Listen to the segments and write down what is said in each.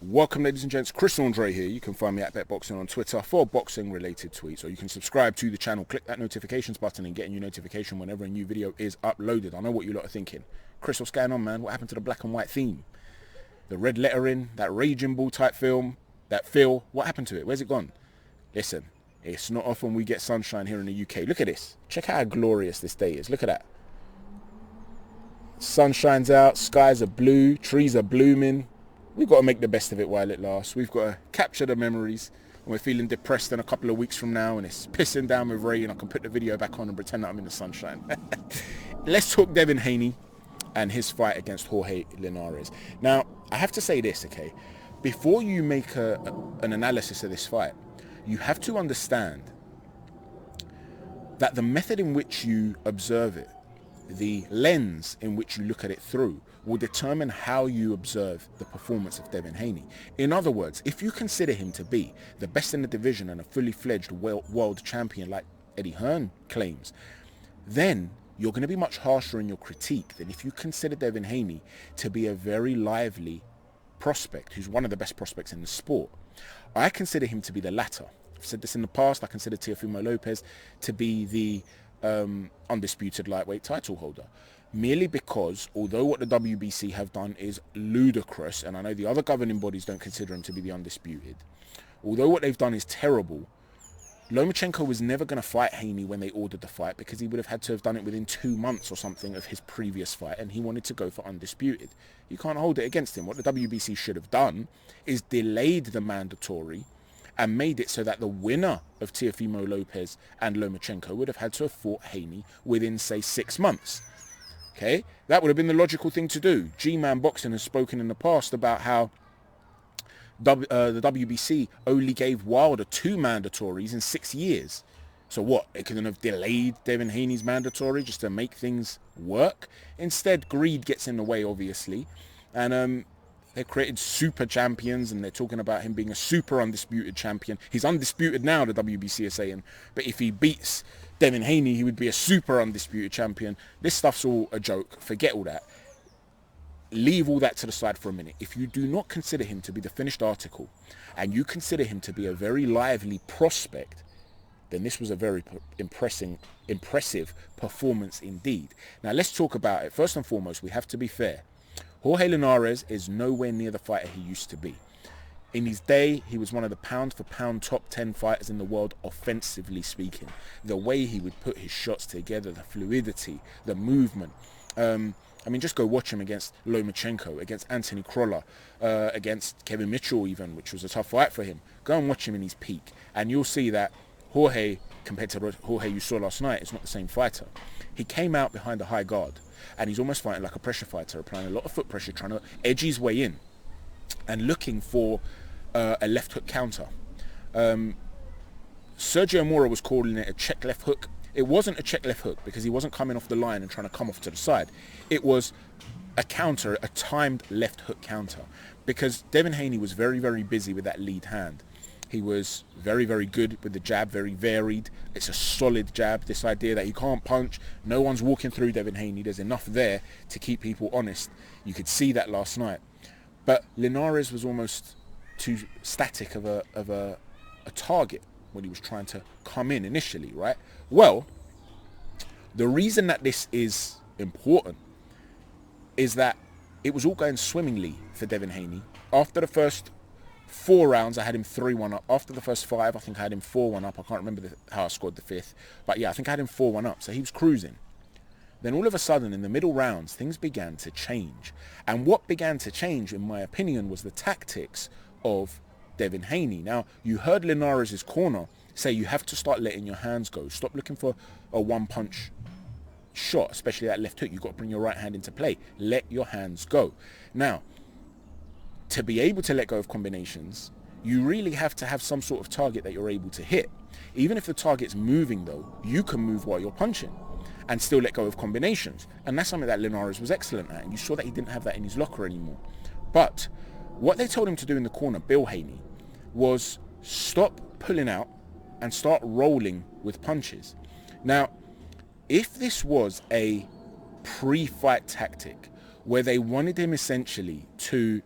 Welcome, ladies and gents. Chris Andre here. You can find me at BetBoxing on Twitter for boxing-related tweets, or you can subscribe to the channel, click that notifications button, and get a new notification whenever a new video is uploaded. I know what you lot are thinking. Chris, what's going on, man? What happened to the black and white theme? The red lettering, that Raging Bull type film, that feel, what happened to it? Where's it gone? Listen, it's not often we get sunshine here in the UK. Look at this. Check out how glorious this day is. Look at that. Sun shines out, skies are blue, trees are blooming. We've got to make the best of it while it lasts. We've got to capture the memories. When we're feeling depressed in a couple of weeks from now and it's pissing down with rain, I can put the video back on and pretend that I'm in the sunshine. Let's talk Devin Haney and his fight against Jorge Linares. Now, I have to say this, okay? Before you make an analysis of this fight, you have to understand that the method in which you observe it, the lens in which you look at it through, will determine how you observe the performance of Devin Haney. In other words, if you consider him to be the best in the division and a fully fledged world champion like Eddie Hearn claims, then you're going to be much harsher in your critique than if you consider Devin Haney to be a very lively prospect, who's one of the best prospects in the sport. I consider him to be the latter. I've said this in the past. I consider Teofimo Lopez to be the undisputed lightweight title holder, merely because although what the WBC have done is ludicrous, and I know the other governing bodies don't consider him to be the undisputed, although what they've done is terrible, Lomachenko was never going to fight Haney when they ordered the fight, because he would have had to have done it within 2 months or something of his previous fight, and he wanted to go for undisputed. You can't hold it against him. What the WBC should have done is delayed the mandatory and made it so that the winner of Teofimo Lopez and Lomachenko would have had to have fought Haney within, say, 6 months. Okay, that would have been the logical thing to do. G-Man Boxing has spoken in the past about how the WBC only gave Wilder 2 mandatories in 6 years. So what, it couldn't have delayed Devin Haney's mandatory just to make things work? Instead, greed gets in the way, obviously. And they created super champions, and they're talking about him being a super undisputed champion. He's undisputed now, the WBC is saying, but if he beats Devin Haney, he would be a super undisputed champion. This stuff's all a joke. Forget all that. Leave all that to the side for a minute. If you do not consider him to be the finished article, and you consider him to be a very lively prospect, then this was a very impressive performance indeed. Now let's talk about it. First and foremost, we have to be fair. Jorge Linares is nowhere near the fighter he used to be. In his day, he was one of the pound-for-pound top 10 fighters in the world, offensively speaking. The way he would put his shots together, the fluidity, the movement. I mean, just go watch him against Lomachenko, against Anthony Crolla, against Kevin Mitchell even, which was a tough fight for him. Go and watch him in his peak, and you'll see that Jorge, compared to Jorge you saw last night, is not the same fighter. He came out behind a high guard, and he's almost fighting like a pressure fighter, applying a lot of foot pressure, trying to edge his way in and looking for a left hook counter. Sergio Mora was calling it a check left hook. It wasn't a check left hook because he wasn't coming off the line and trying to come off to the side. It was a counter, a timed left hook counter, because Devin Haney was very, very busy with that lead hand. He was very, very good with the jab, very varied. It's a solid jab. This idea that he can't punch, no one's walking through Devin Haney. There's enough there to keep people honest. You could see that last night. But Linares was almost too static of a target when he was trying to come in initially, right? Well, the reason that this is important is that it was all going swimmingly for Devin Haney. After the first 4 rounds, I had him 3-1 up. After the first 5, I think I had him 4-1 up. I can't remember how I scored the 5th. But yeah, I think I had him 4-1 up. So he was cruising. Then all of a sudden, in the middle rounds, things began to change. And what began to change, in my opinion, was the tactics of Devin Haney. Now, you heard Linares' corner say you have to start letting your hands go. Stop looking for a one-punch shot, especially that left hook. You've got to bring your right hand into play. Let your hands go. Now, to be able to let go of combinations, you really have to have some sort of target that you're able to hit. Even if the target's moving, though, you can move while you're punching and still let go of combinations. And that's something that Linares was excellent at. And you saw that he didn't have that in his locker anymore. But what they told him to do in the corner, Bill Haney, was stop pulling out and start rolling with punches. Now, if this was a pre-fight tactic where they wanted him essentially to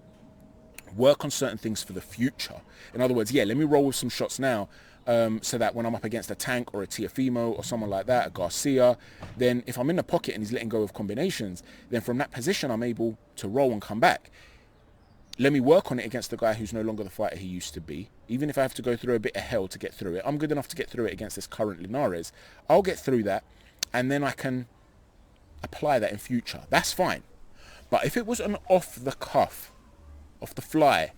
work on certain things for the future. In other words, yeah, let me roll with some shots now, so that when I'm up against a Tank or a Tiafimo or someone like that, a Garcia, then if I'm in the pocket and he's letting go of combinations, then from that position I'm able to roll and come back. Let me work on it against the guy who's no longer the fighter he used to be. Even if I have to go through a bit of hell to get through it, I'm good enough to get through it against this current Linares. I'll get through that, and then I can apply that in future. That's fine. But if it was an off the cuff, off the fly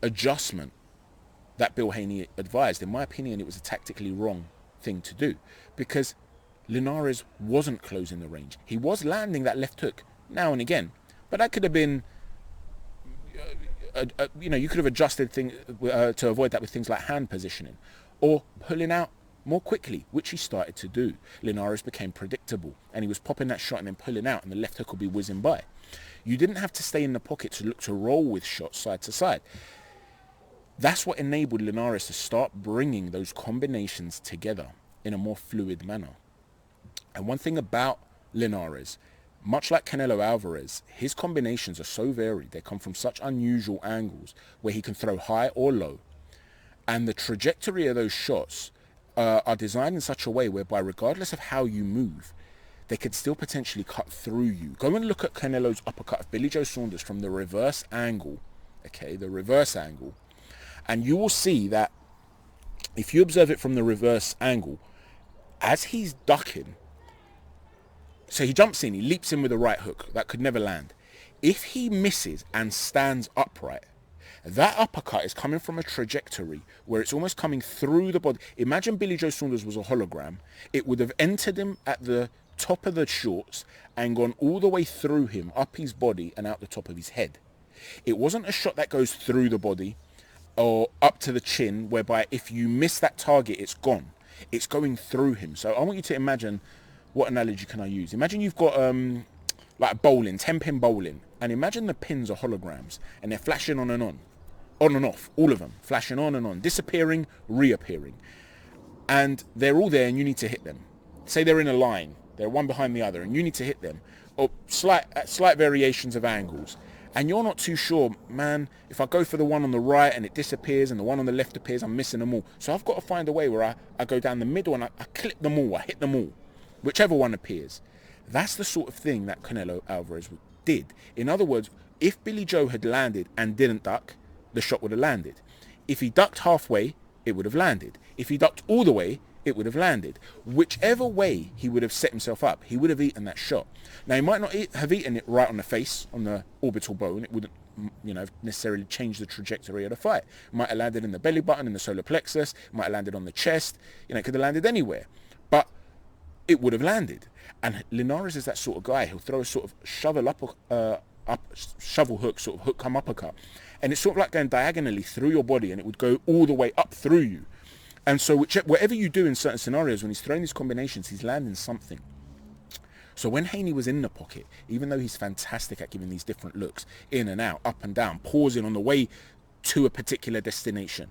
adjustment that Bill Haney advised, in my opinion, it was a tactically wrong thing to do, because Linares wasn't closing the range. He was landing that left hook now and again, but that could have been, you could have adjusted things to avoid that with things like hand positioning or pulling out more quickly, which he started to do. Linares became predictable, and he was popping that shot and then pulling out, and the left hook would be whizzing by. You didn't have to stay in the pocket to look to roll with shots side to side. That's what enabled Linares to start bringing those combinations together in a more fluid manner. And one thing about Linares, much like Canelo Alvarez, his combinations are so varied. They come from such unusual angles where he can throw high or low. And the trajectory of those shots are designed in such a way whereby, regardless of how you move, they could still potentially cut through you. Go and look at Canelo's uppercut of Billy Joe Saunders from the reverse angle, okay, the reverse angle, and you will see that if you observe it from the reverse angle, as he's ducking, so he jumps in, he leaps in with a right hook that could never land. If he misses and stands upright, that uppercut is coming from a trajectory where it's almost coming through the body. Imagine Billy Joe Saunders was a hologram. It would have entered him at the top of the shorts and gone all the way through him, up his body and out the top of his head. It wasn't a shot that goes through the body or up to the chin, whereby if you miss that target, it's gone. It's going through him. So I want you to imagine, what analogy can I use? Imagine you've got like bowling, 10-pin bowling, and imagine the pins are holograms and they're flashing on and off, all of them, flashing on and on, disappearing, reappearing. And they're all there and you need to hit them. Say they're in a line, they're one behind the other, and you need to hit them, or slight variations of angles. And you're not too sure, man, if I go for the one on the right and it disappears and the one on the left appears, I'm missing them all. So I've got to find a way where I go down the middle and I clip them all, I hit them all, whichever one appears. That's the sort of thing that Canelo Alvarez did. In other words, if Billy Joe had landed and didn't duck, the shot would have landed. If he ducked halfway, it would have landed. If he ducked all the way, it would have landed. Whichever way he would have set himself up, he would have eaten that shot. Now, he might not have eaten it right on the face, on the orbital bone. It wouldn't, necessarily change the trajectory of the fight. It might have landed in the belly button, in the solar plexus. It might have landed on the chest. It could have landed anywhere. But it would have landed. And Linares is that sort of guy. He'll throw a sort of shovel hook, sort of hook come uppercut. And it's sort of like going diagonally through your body, and it would go all the way up through you. And so whatever you do in certain scenarios, when he's throwing these combinations, he's landing something. So when Haney was in the pocket, even though he's fantastic at giving these different looks, in and out, up and down, pausing on the way to a particular destination,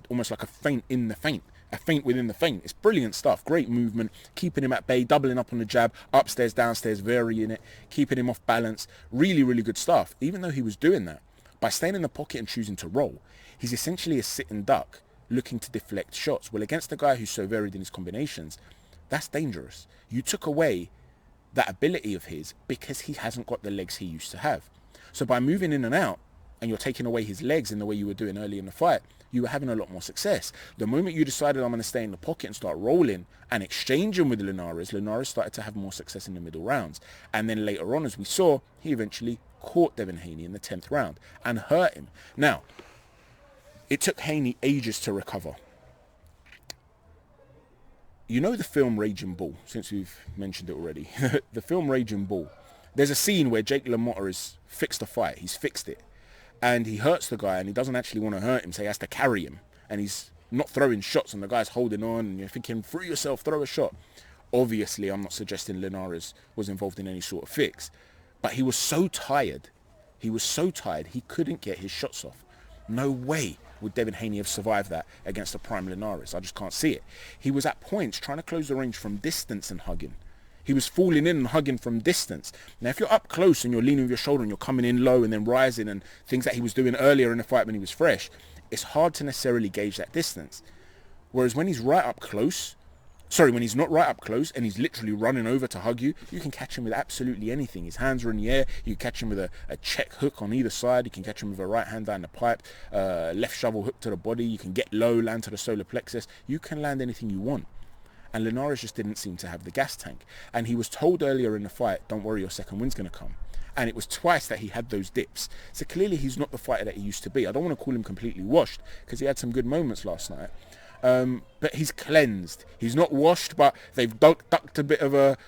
almost like a feint in the feint, a feint within the feint. It's brilliant stuff. Great movement, keeping him at bay, doubling up on the jab, upstairs, downstairs, varying it, keeping him off balance. Really, really good stuff. Even though he was doing that, by staying in the pocket and choosing to roll, he's essentially a sitting duck looking to deflect shots. Well, against a guy who's so varied in his combinations, that's dangerous. You took away that ability of his because he hasn't got the legs he used to have. So by moving in and out, and you're taking away his legs in the way you were doing early in the fight, you were having a lot more success. The moment you decided, I'm going to stay in the pocket and start rolling and exchanging with Linares started to have more success in the middle rounds. And then later on, as we saw, he eventually caught Devin Haney in the 10th round and hurt him. Now, it took Haney ages to recover. You know the film Raging Bull, since we've mentioned it already. The film Raging Bull. There's a scene where Jake LaMotta has fixed a fight. He's fixed it. And he hurts the guy, and he doesn't actually want to hurt him, so he has to carry him. And he's not throwing shots, and the guy's holding on, and you're thinking, free yourself, throw a shot. Obviously, I'm not suggesting Linares was involved in any sort of fix. But he was so tired. He couldn't get his shots off. No way would Devin Haney have survived that against a prime Linares. I just can't see it. He was at points trying to close the range from distance and hugging. He was falling in and hugging from distance. Now, if you're up close and you're leaning with your shoulder and you're coming in low and then rising and things that he was doing earlier in the fight when he was fresh, it's hard to necessarily gauge that distance. Whereas when he's right up close, when he's not right up close and he's literally running over to hug you, you can catch him with absolutely anything. His hands are in the air. You can catch him with a check hook on either side. You can catch him with a right hand down the pipe, left shovel hook to the body. You can get low, land to the solar plexus. You can land anything you want. And Linares just didn't seem to have the gas tank. And he was told earlier in the fight, don't worry, your second win's going to come. And it was twice that he had those dips. So clearly he's not the fighter that he used to be. I don't want to call him completely washed because he had some good moments last night. But he's cleansed. He's not washed, but they've ducked a bit of a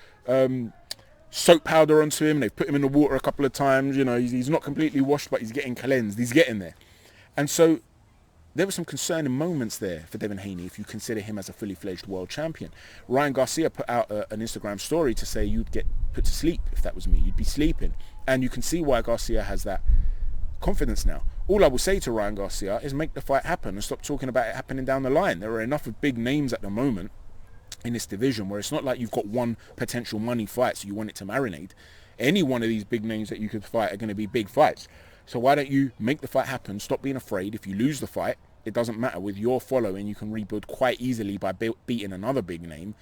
soap powder onto him. They've put him in the water a couple of times. You know, he's not completely washed, but he's getting cleansed. He's getting there. And so there were some concerning moments there for Devin Haney if you consider him as a fully fledged world champion. Ryan Garcia put out an Instagram story to say you'd get put to sleep if that was me. You'd be sleeping. And you can see why Garcia has that confidence now. All I will say to Ryan Garcia is make the fight happen and stop talking about it happening down the line. There are enough of big names at the moment in this division where it's not like you've got one potential money fight so you want it to marinate. Any one of these big names that you could fight are going to be big fights. So why don't you make the fight happen? Stop being afraid. If you lose the fight, it doesn't matter. With your following, you can rebuild quite easily by beating another big name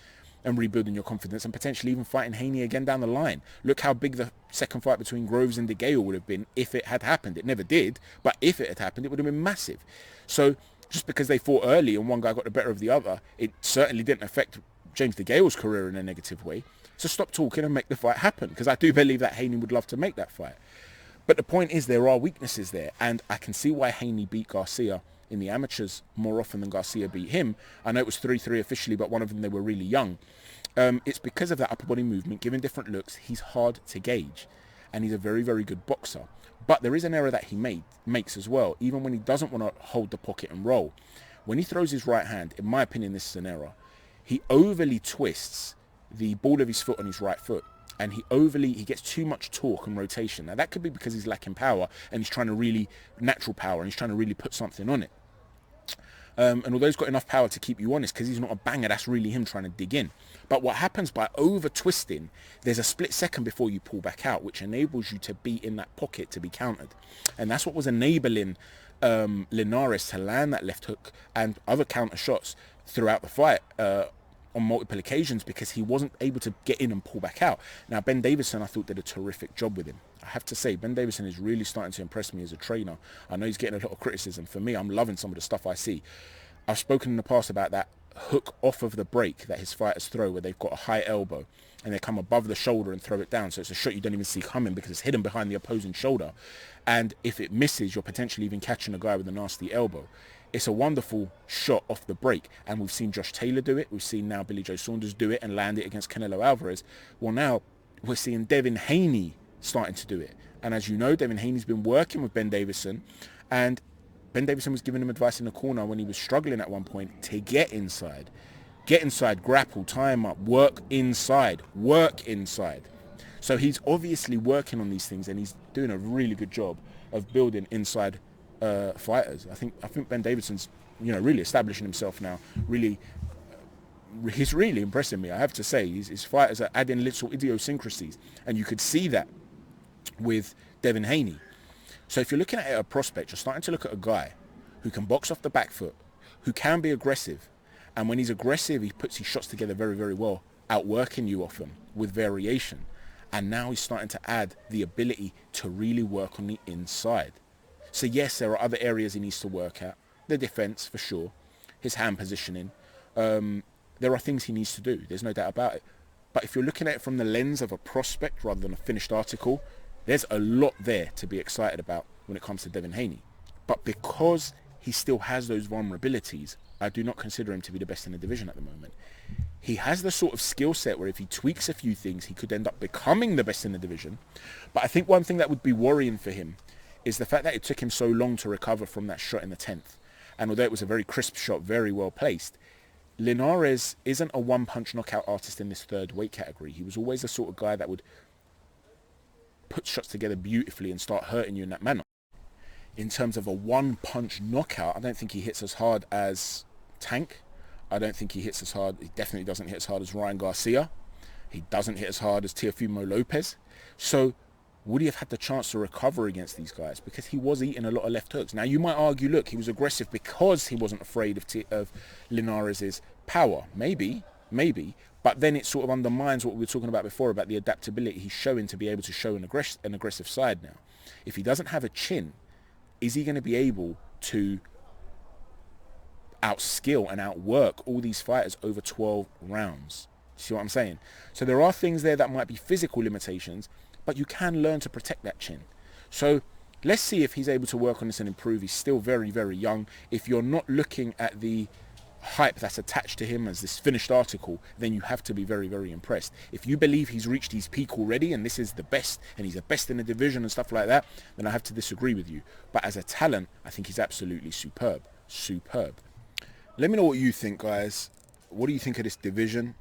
and rebuilding your confidence and potentially even fighting Haney again down the line. Look how big the second fight between Groves and De Gale would have been if it had happened. It never did, but if it had happened, it would have been massive. So just because they fought early and one guy got the better of the other, it certainly didn't affect James De Gale's career in a negative way. So stop talking and make the fight happen, because I do believe that Haney would love to make that fight. But the point is there are weaknesses there, and I can see why Haney beat Garcia in the amateurs more often than Garcia beat him. I know it was 3-3 officially, but one of them they were really young. It's because of that upper body movement, given different looks. He's hard to gauge, and he's a very, very good boxer. But there is an error that he makes as well, even when he doesn't want to hold the pocket and roll. When he throws his right hand, in my opinion, this is an error. He overly twists the ball of his foot on his right foot, and he gets too much torque and rotation. Now that could be because he's lacking power and he's trying to really natural power and he's trying to really put something on it. And although he's got enough power to keep you honest, because he's not a banger, that's really him trying to dig in. But what happens by over twisting, there's a split second before you pull back out, which enables you to be in that pocket to be countered. And that's what was enabling Linares to land that left hook and other counter shots throughout the fight on multiple occasions, because he wasn't able to get in and pull back out. Now, Ben Davison, I thought, did a terrific job with him. I have to say, Ben Davison is really starting to impress me as a trainer. I know he's getting a lot of criticism. For me, I'm loving some of the stuff I see. I've spoken in the past about that hook off of the break that his fighters throw, where they've got a high elbow and they come above the shoulder and throw it down. So it's a shot you don't even see coming because it's hidden behind the opposing shoulder. And if it misses, you're potentially even catching a guy with a nasty elbow. It's a wonderful shot off the break, and we've seen Josh Taylor do it. We've seen now Billy Joe Saunders do it and land it against Canelo Alvarez. Well, now we're seeing Devin Haney starting to do it. And as you know, Devin Haney's been working with Ben Davison, and Ben Davison was giving him advice in the corner when he was struggling at one point to get inside, grapple, tie him up, work inside. So he's obviously working on these things, and he's doing a really good job of building inside fighters. I think Ben Davidson's, really establishing himself now. He's really impressing me, I have to say. His fighters are adding little idiosyncrasies, and you could see that with Devin Haney. So if you're looking at a prospect, you're starting to look at a guy who can box off the back foot, who can be aggressive, and when he's aggressive, he puts his shots together very, very well, outworking you often with variation. And now he's starting to add the ability to really work on the inside. So yes, there are other areas he needs to work at. The defense, for sure. His hand positioning. There are things he needs to do. There's no doubt about it. But if you're looking at it from the lens of a prospect rather than a finished article, there's a lot there to be excited about when it comes to Devin Haney. But because he still has those vulnerabilities, I do not consider him to be the best in the division at the moment. He has the sort of skill set where if he tweaks a few things, he could end up becoming the best in the division. But I think one thing that would be worrying for him is the fact that it took him so long to recover from that shot in the 10th. And although it was a very crisp shot, very well placed, Linares isn't a one-punch knockout artist in this third weight category. He was always the sort of guy that would put shots together beautifully and start hurting you in that manner. In terms of a one-punch knockout, I don't think he hits as hard as Tank. I don't think he hits as hard. He definitely doesn't hit as hard as Ryan Garcia. He doesn't hit as hard as Teofimo Lopez. So would he have had the chance to recover against these guys? Because he was eating a lot of left hooks. Now, you might argue, look, he was aggressive because he wasn't afraid of Linares' power. Maybe. But then it sort of undermines what we were talking about before, about the adaptability he's showing to be able to show an aggressive side now. If he doesn't have a chin, is he going to be able to outskill and outwork all these fighters over 12 rounds? See what I'm saying? So there are things there that might be physical limitations, but you can learn to protect that chin. So let's see if he's able to work on this and improve. He's still very, very young. If you're not looking at the hype that's attached to him as this finished article, then you have to be very, very impressed. If you believe he's reached his peak already and this is the best and he's the best in the division and stuff like that, then I have to disagree with you. But as a talent, I think he's absolutely superb. Let me know what you think, guys. What do you think of this division?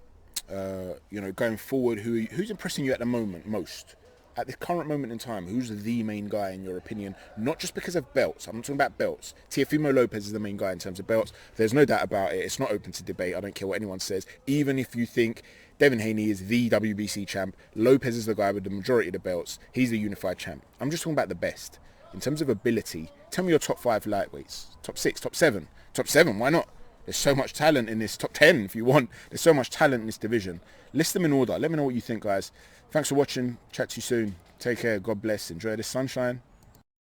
Going forward, who's impressing you at the moment most? At the current moment in time, who's the main guy in your opinion? Not just because of belts. I'm not talking about belts. Teofimo Lopez is the main guy in terms of belts. There's no doubt about it. It's not open to debate. I don't care what anyone says. Even if you think Devin Haney is the WBC champ, Lopez is the guy with the majority of the belts. He's the unified champ. I'm just talking about the best. In terms of ability, tell me your top 5 lightweights. Top 6, top 7. Top 7, why not? There's so much talent in this. Top 10 if you want. There's so much talent in this division. List them in order. Let me know what you think, guys. Thanks for watching. Chat to you soon. Take care. God bless. Enjoy the sunshine.